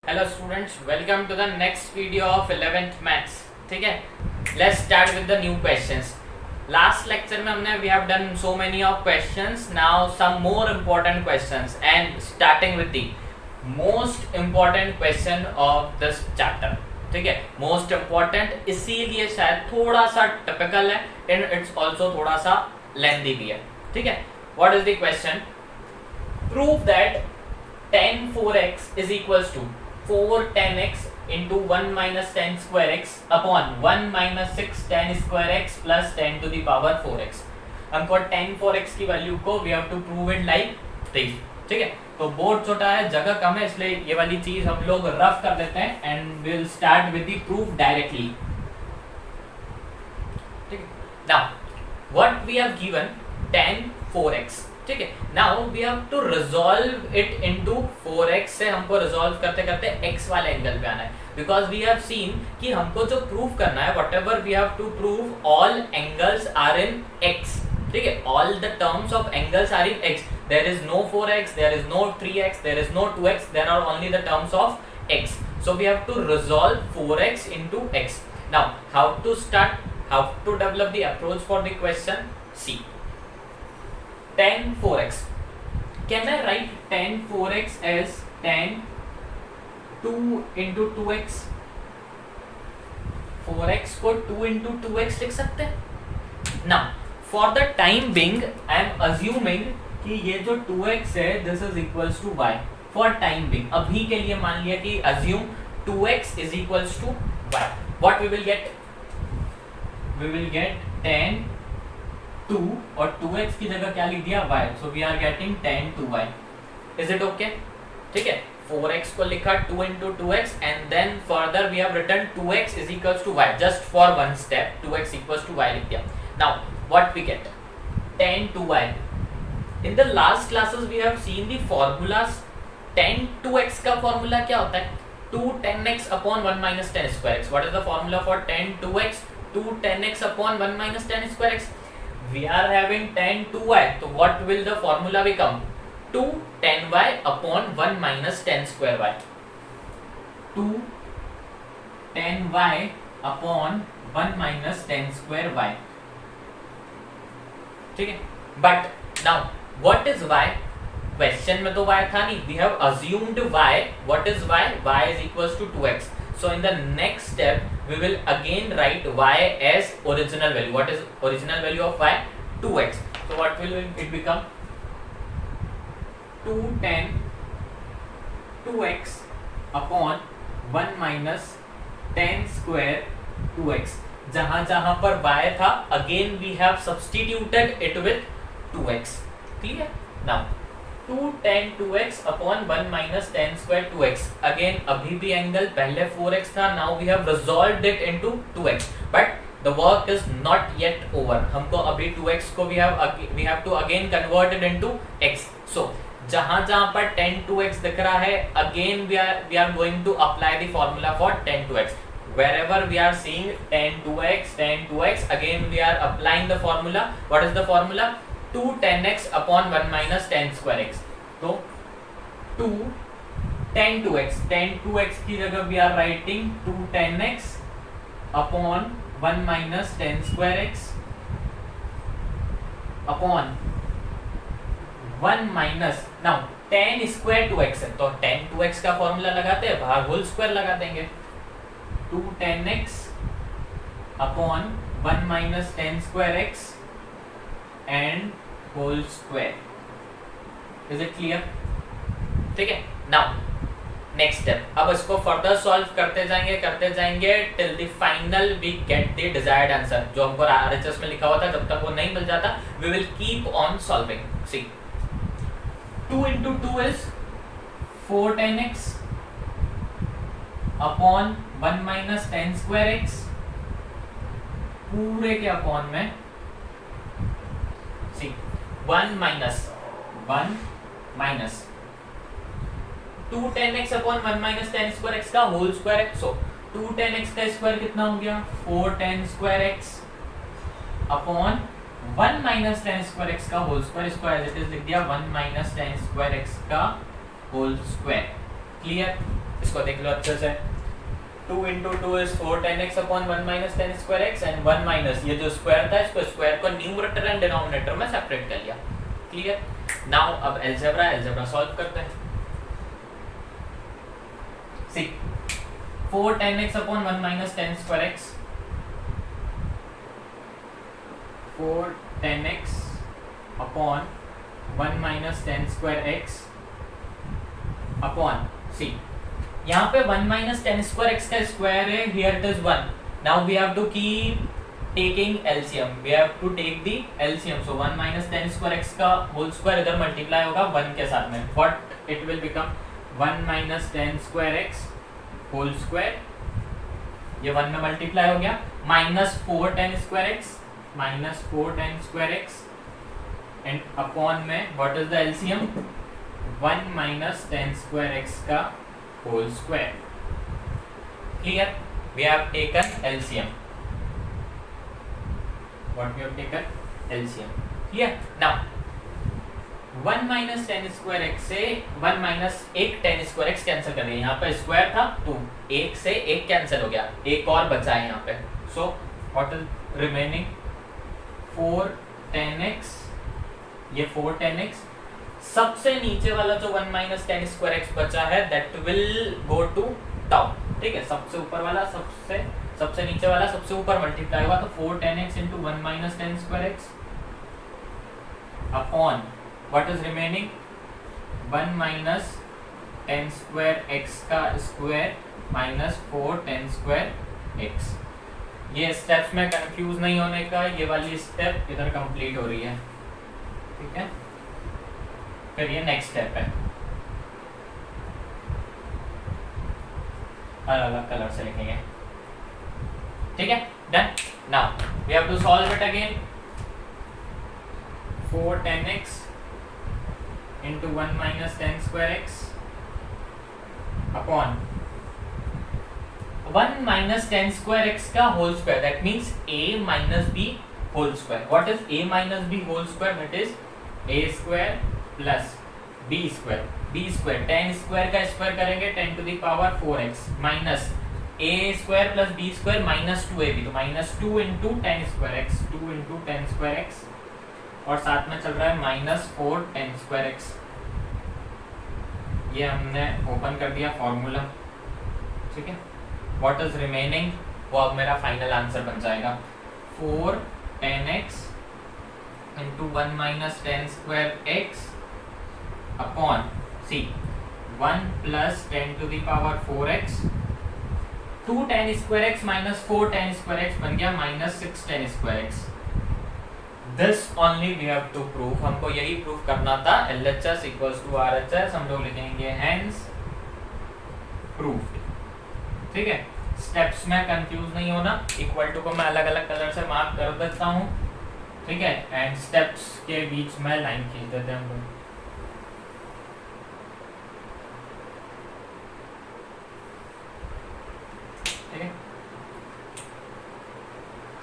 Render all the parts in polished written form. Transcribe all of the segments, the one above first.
Hello students, welcome to the next video of 11th maths. ठीक है, let's start with the new questions. Last lecture में हमने we have done so many of questions, now some more important questions and starting with the most important question of this chapter. ठीक है, most important इसीलिए शायद थोड़ा सा typical है and it's also थोड़ा सा लेंथी भी है। ठीक है, what is the question? Prove that tan 4x is equals to 4 tan x into 1 minus tan square x upon 1 minus 6 tan square x plus 10 to the power 4x। हमको tan 4x की value को we have to prove it like this। ठीक है, तो board छोटा है, जगह कम है, इसलिए ये वाली चीज हम लोग रफ कर देते हैं and we'll start with the proof directly। ठीक है, now what we have given tan 4x। ठीक है, now we have to resolve it into 4x से हमको रिजॉल्व करते करते x वाले एंगल पे आना है, बिकॉज वी हैव सीन कि हमको जो प्रूव करना है whatever we have to prove all angles are in x। ठीक है, all the terms of angles are in x। There is no 4x, there is no 3x, there is no 2x, there are only the terms of x। So we have to resolve 4x into x। Now how to start, how to develop the approach for the question? See tan 4x. Can I write tan 4x as tan 2 into 2x? 4x को 2 into 2x लिख सकते हैं। Now, for the time being, I am assuming कि ये जो 2x है, this is equals to y. For time being, अभी के लिए मान लिया कि assume 2x is equals to y. What we will get? We will get tan 2 और 2x की जगह क्या लिख दिया? y. So we are getting tan 2y. Is it okay? ठीक है, 4x को लिखा 2 into 2x and then further we have written 2x is equals to y. Just for one step 2x equals to y लिख दिया। Now what we get? tan 2y. In the last classes we have seen the formulas। tan 2x का formula क्या होता है? 2 tan x upon 1 minus tan square x। What is the formula for tan 2x? 2 tan x upon 1 minus tan square x। We are having tan 2y, so what will the formula become? 2 tan y upon 1 minus tan square y। 2 tan y upon 1 minus tan square y। ठीक है, but now what is y? Question में तो y था नहीं, we have assumed y। What is y? Y is equals to 2x। So in the next step we will again write y as original value। What is original value of y? 2x। So what will it become? 2 tan 2x upon 1 minus tan square 2x। जहां जहां पर y था again we have substituted it with 2x। clear? Now 2 tan 2x upon 1 minus tan square 2x। again अभी भी angle पहले 4x था, now we have resolved it into 2x, but the work is not yet over। हमको अभी 2x को we have to again convert it into x। so जहां जहां पर tan 2x दिख रहा है again we are going to apply the formula for tan 2x। wherever we are seeing tan 2x again we are applying the formula। what is the formula? 2 tan x upon 1 minus tan square x। तो 2 tan 2x की जगह we are writing 2 tan x upon 1 minus tan square x upon 1 minus। now tan square 2x है, तो tan 2x का formula लगाते हैं, बाहर whole square लगा देंगे। 2 tan x upon 1 minus tan square x and whole square। is it clear? ठीक है, now next step। अब इसको further solve करते जाएंगे till the final we get the desired answer। जो हमको RHS में लिखा हुआ था जब तक वो नहीं मिल जाता we will keep on solving। see 2 into 2 is 4 tan x upon 1 minus tan square x पूरे के अपॉन में 1 minus 2 tan x upon 1 minus tan square x का होल स्क्वायर है। so 2 tan x का स्क्वायर कितना हो गया? 4 tan square x upon 1 minus tan square x का whole square as it is लिख दिया 1 minus tan square x का होल स्क्वायर। क्लियर? इसको देख लो अच्छे से, 2 into 2 is 4 tan x upon 1 minus tan square x and 1 minus ये जो स्क्वायर था इसको स्क्वायर को न्यूमरेटर एंड डिनोमिनेटर में सेपरेट कर लिया। क्लियर? नाउ अब अलजेब्रा सॉल्व करते हैं। सी 4 tan x upon 1 minus tan square x, 4 tan x upon 1 minus tan square x upon सी यहाँ पे 1 minus tan square x का स्क्वायर है, here it is 1. Now we have to keep taking LCM. We have to take the LCM. So 1 minus tan square x का whole square इधर multiply होगा 1 के साथ में. What it will become? 1 minus tan square x whole square, ये 1 में multiply हो गया, minus 4 tan square x, minus 4 tan square x and upon में what is the LCM? 1 minus tan square x का whole square. Here we have taken LCM. What we have taken? LCM. Here now 1 minus tan square x से 1 minus एक tan square x cancel कर दिया, यहाँ पे square था तो एक से एक कैंसिल हो गया, एक और बचा है यहाँ पे. So what is remaining? 4 tan x, ये 4 tan x, सबसे नीचे वाला जो 1 minus tan square x बचा है that will go to top. ठीक है, सबसे ऊपर वाला सबसे नीचे वाला सबसे ऊपर मल्टीप्लाई होगा तो 4 tan x into 1 minus tan square x upon what is remaining? 1 minus tan square x का square minus 4 tan square x. ये स्टेप्स में कंफ्यूज नहीं होने का, ये वाली स्टेप इधर कंप्लीट हो रही है. ठीक है, फिर ये नेक्स्ट स्टेप है, अलग अलग कलर से लिखेंगे. ठीक है, done. Now we have to solve it again. 4 tan x into 1 minus tan square x upon 1 minus tan square x का whole square, that means a minus b whole square. What is a minus b whole square? That is a square plus B square tan square का square करेंगे 10 to the power 4x minus a square plus b square minus 2ab, तो minus 2 into tan square x, 2 into tan square x और साथ में चल रहा है minus 4 tan square x. ये हमने ओपन कर दिया फॉर्मूला. ठीक है, व्हाट इज रिमेनिंग? वो अब मेरा फाइनल आंसर बन जाएगा 4 tan x into 1 minus tan square x upon c 1 plus 10 to the power 4x, 2 tan square x minus 4 tan square x बन गया minus 6 tan square x. This only we have to prove. हमको यही proof करना था. LHS equals to RHS हम लोग लिखेंगे hence proved. ठीक है, स्टेप्स में कंफ्यूज नहीं होना. इक्वल टू को मैं अलग अलग कलर से मार्क कर देता हूँ. ठीक है, एंड स्टेप्स के बीच में लाइन खींच देते हैं हम लोग. ठीक है,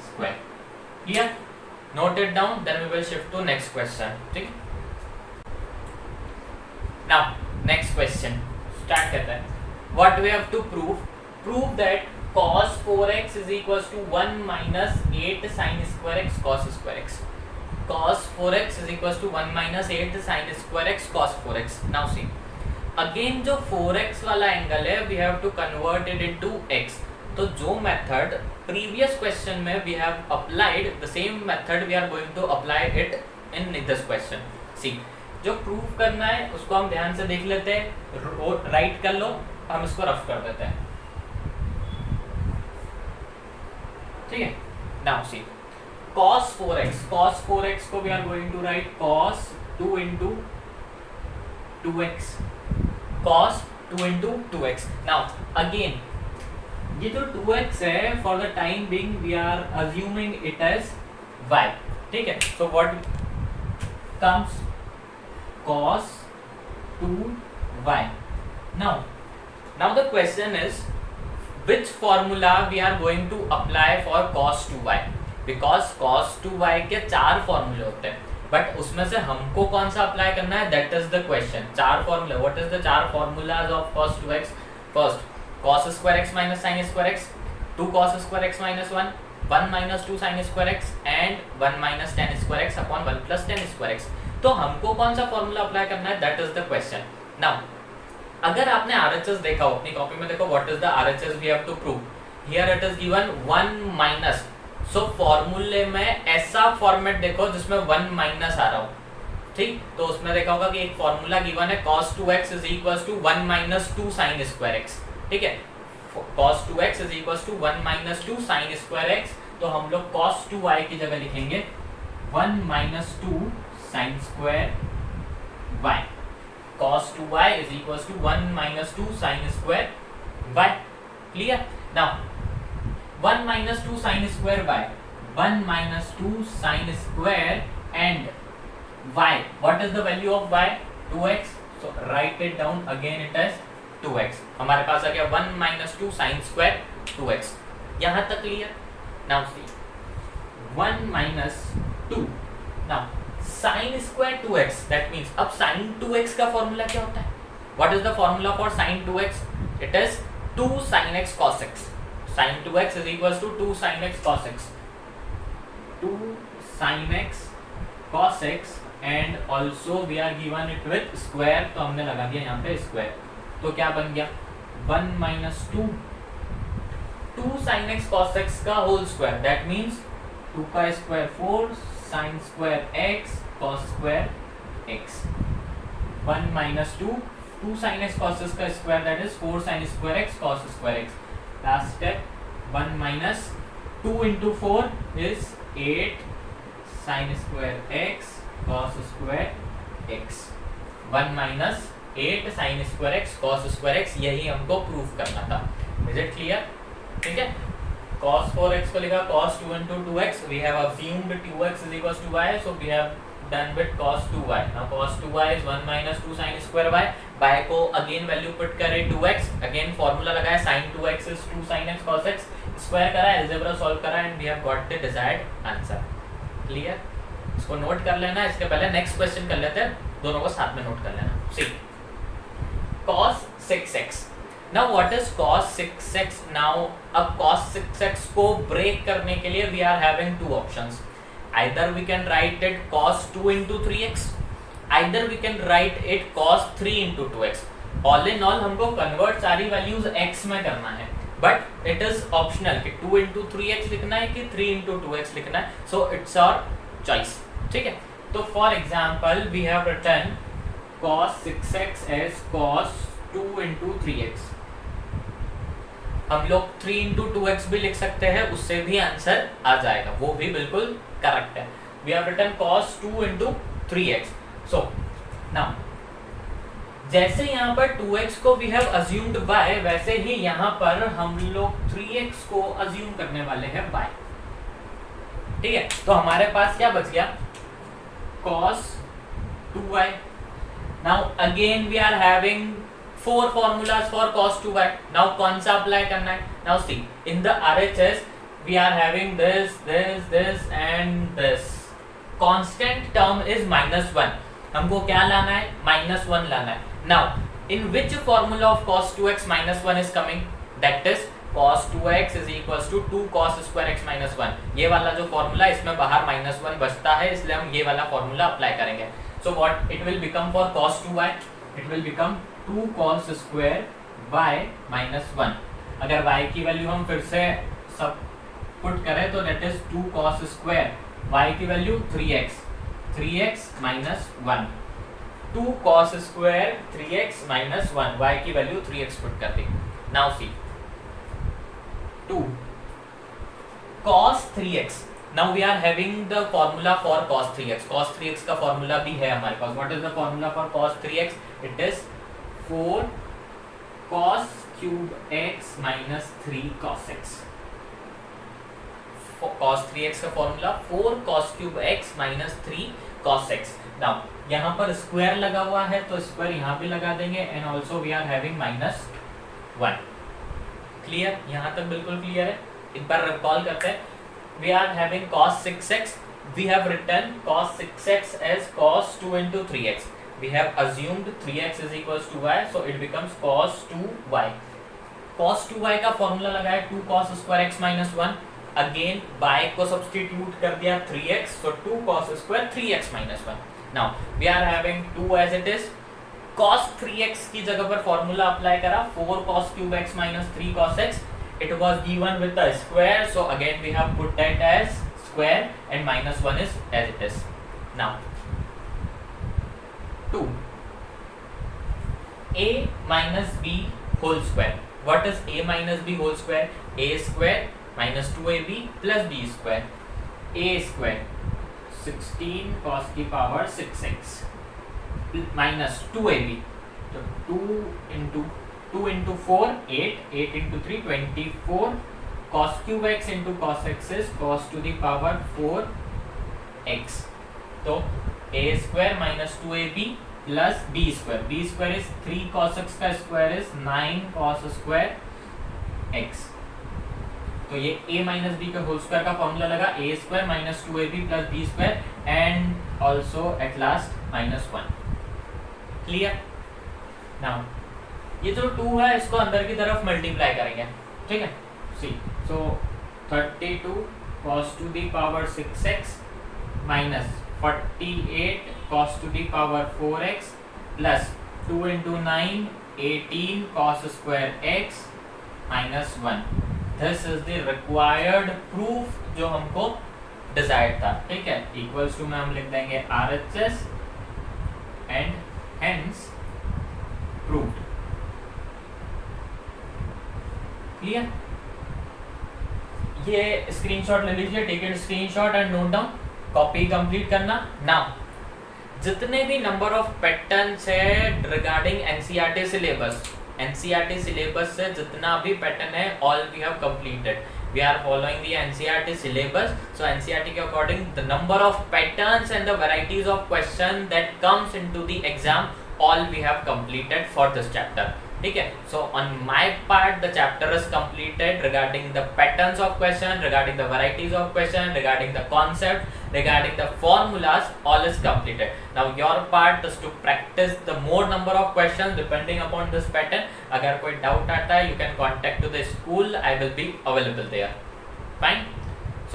square. Clear? Note it down, then we will shift to next question. ठीक है, नाउ नेक्स्ट क्वेश्चन स्टार्ट करते हैं. What we have to prove that cos 4x is equals to 1 minus 8 sin square x cos square x. Cos 4x is equals to 1 minus 8 sin square x cos 4x. Now see, again जो 4x वाला angle है we have to convert it into x. तो जो method previous question में we have applied, the same method we are going to apply it in this question. See, जो proof करना है उसको हम ध्यान से देख लेते हैं. राइट कर लो, हम इसको रफ कर देते हैं. ठीक है, नाउ सी cos 4x को we are going to write cos 2 into 2x, cos 2 into 2x. Now again ये जो 2x है for the time being we are assuming it as y. ठीक है, so what comes? Cos 2y. Now the question is which formula we are going to apply for cos 2y, because cos 2y के 4 फॉर्मूले होते हैं, but उसमें से हमको कौन सा अप्लाई करना है, that is the question. 4 फॉर्मूले. what is the 4 formulas of cos 2x? First cos square x minus sin square x, 2 cos square x minus 1, 1 minus 2 sin square x and 1 minus tan square x upon 1 plus tan square x. तो हमको कौन सा formula apply करना है, that is the question. Now अगर आपने RHS देखा हो अपनी कॉपी में, देखो what is the RHS we have to prove. Here it is given 1 minus. So फॉर्मूले में ऐसा फॉर्मेट देखो जिसमें 1 माइनस आ रहा हो, ठीक. तो उसमें देखा होगा कि एक फॉर्मूला गिवन है cos 2x is equals to 1 minus 2 sin square x, ठीक है. cos 2x is equals to 1 minus 2 sin square x. तो हम लोग cos 2y की जगह लिखेंगे 1 minus 2 sin square y. cos 2y is equals to 1 minus 2 sin square y. Clear? Now 1 minus 2 sin square y, 1 minus 2 sin square and y. What is the value of y? 2x. So write it down again, it is 2x. हमारे पास आ गया 1 minus 2 sin square 2x. यहाँ तक clear. Now see 1 minus 2. Now sin square 2x, that means अब sin 2x का formula क्या होता है? What is the formula for sin 2x? It is 2 sin x cos x. Sin 2x is equals to 2 sin x cos x. 2 sin x cos x and also we are given it with square, तो हमने लगा दिया यहाँ पे square. तो क्या बन गया 1 minus 2 sin x cos x का होल स्क्वायर, दैट मीन्स 2 का square 4 sin square x cos square x. 1 minus 2 sin x cos x का square, that is 4 sin square x cos square x. Last step 1 minus 2 into 4 is 8 sin square x cos square x. 1 minus 8 sin square x cos square x, यही हमको proof करना था. Is it clear? ठीक है. cos 4x को लिखा cos 2 into 2x. We have assumed 2x is equals to y, so we have done with cos 2y. Now cos 2y is 1 minus 2 sin square y. y को again value put करे 2x. Again formula लगाया sin 2x is 2 sin x cos x. Square करा, algebra solve करा and we have got the desired answer. Clear? इसको note कर लेना. इसके पहले नेक्स्ट क्वेश्चन कर लेते हैं, दोनों को साथ में नोट कर लेना. सी cos 6x. Now what is cos 6x? Now अब cos 6x को ब्रेक करने के लिए we are having two options. Either we can write it cos 2 into 3x, either we can write it cos 3 into 2x. All in all हमको convert सारी values x में करना है, but it is optional कि 2 into 3x लिखना है कि 3 into 2x लिखना है. So it's our choice. ठीक है. तो for example we have written cos 6x as cos 2 into 3x. हम लोग 3 into 2x भी लिख सकते हैं, उससे भी आंसर आ जाएगा, वो भी बिल्कुल करेक्ट है. We have written cos 2 into 3x. So now जैसे यहाँ पर 2x को वी हैव अज्यूम्ड y, वैसे ही यहाँ पर हम लोग 3x को अज्यूम करने वाले हैं y. ठीक है. तो हमारे पास क्या बच गया cos 2y. Now again we are having 4 formulas for cos 2y. Now कौन सा अप्लाई करना है? Now see, in the RHS we are having this and this. Constant term is -1. हमको क्या लाना है? -1 लाना है. Now in which formula of cos 2x -1 is coming? That is cos 2x is equals to 2 cos square x -1. ये वाला जो formula, इसमें बाहर -1 बचता है, इसलिए हम ये वाला फॉर्मूला अप्लाई करेंगे. So what it will become for cos 2y? It will become 2 cos square y -1. अगर y की वैल्यू हम फिर से सब पुट करें तो that is 2 cos square, y की value 3x minus 1. 2 cos square 3x minus 1, y की वैल्यू 3x पुट कर दी. Now see 2 cos 3x. Now we are having the formula for cos 3x. Cos 3x का formula भी है हमारे पास. What is the formula for cos 3x? It is 4 cos cube x minus 3 cos x. cos 3x का formula 4 cos cube x minus 3 cos x. Now यहाँ पर square लगा हुआ है तो स्क्वायर यहाँ भी लगा देंगे and also we are having -1. Clear? यहाँ तक बिल्कुल क्लियर है. एक बार रिकॉल करते हैं. We are having cos 6x. We have written cos 6x as cos 2 into 3x. We have assumed 3x is equals to y, so it becomes cos 2y. cos 2y का formula लगाया 2 cos square x minus 1, again y को substitute कर दिया 3x, so 2 cos square 3x minus 1. Now we are having 2 as it is. cos 3x की जगह पर formula apply करा 4 cos cube x minus 3 cos x. It was given with a square, so again we have put that as square and minus 1 is as it is. Now 2 a minus b whole square. What is a minus b whole square? A square minus 2ab plus b square. A square 16 cos की power 6x minus 2ab. So 2 into 4 8 into 3 24 cos cube x into cos x is cos to the power 4x. तो a square minus 2ab plus b square is 3 cos x का square is 9 cos square x. तो ये a minus b का whole square का formula लगा a square minus 2ab plus b square and also at last minus 1. Clear? Now ये जो 2 है इसको अंदर की तरफ मल्टीप्लाई करेंगे, ठीक है. सी सो 32 cos to the power 6x minus 48 cos to the power 4x plus 2 into 9 18 cos square x minus 1. This is the required proof जो हमको डिजायर्ड था, ठीक है. इक्वल्स टू में हम लिख देंगे RHS and hence proved. Clear? ये स्क्रीनशॉट ले लीजिए, take it screenshot and note down, copy complete करना. नाउ जितने भी नंबर ऑफ पैटर्न्स है regarding NCERT syllabus, NCERT syllabus से जितना भी पैटर्न है all we have completed. We are following the NCERT syllabus, so NCERT के according the number of patterns and the varieties of question that comes into the exam all we have completed for this chapter. ठीक है. So on my part the chapter is completed regarding the patterns of question, regarding the varieties of question, regarding the concept, regarding the formulas, all is completed. Now your part is to practice the more number of questions depending upon this pattern. अगर कोई doubt आता है you can contact to the school, I will be available there. Fine.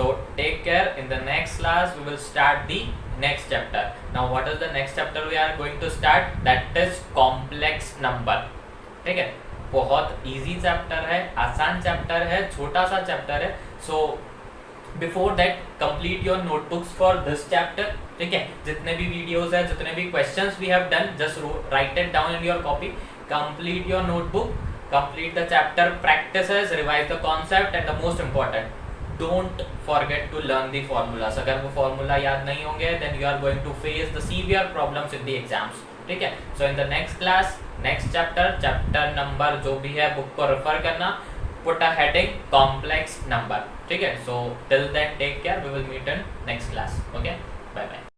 So take care. In the next class we will start the next chapter. Now what is the next chapter we are going to start? That is complex number. ठीक है. बहुत easy chapter है, आसान chapter है, छोटा सा chapter है. So before that complete your notebooks for this chapter. ठीक है. जितने भी वीडियोस है, जितने भी questions we have done, just write it down in your copy, complete your notebook, complete the chapter, practises, revise the concept and the most important, don't forget to learn the formulas. अगर वो formula याद नहीं होंगे then you are going to face the severe problems in the exams. ठीक है. So in the next class, next chapter number जो भी है बुक को रेफर करना, put a heading complex number. ठीक है. So till then take care, we will meet in next class. Okay, bye bye.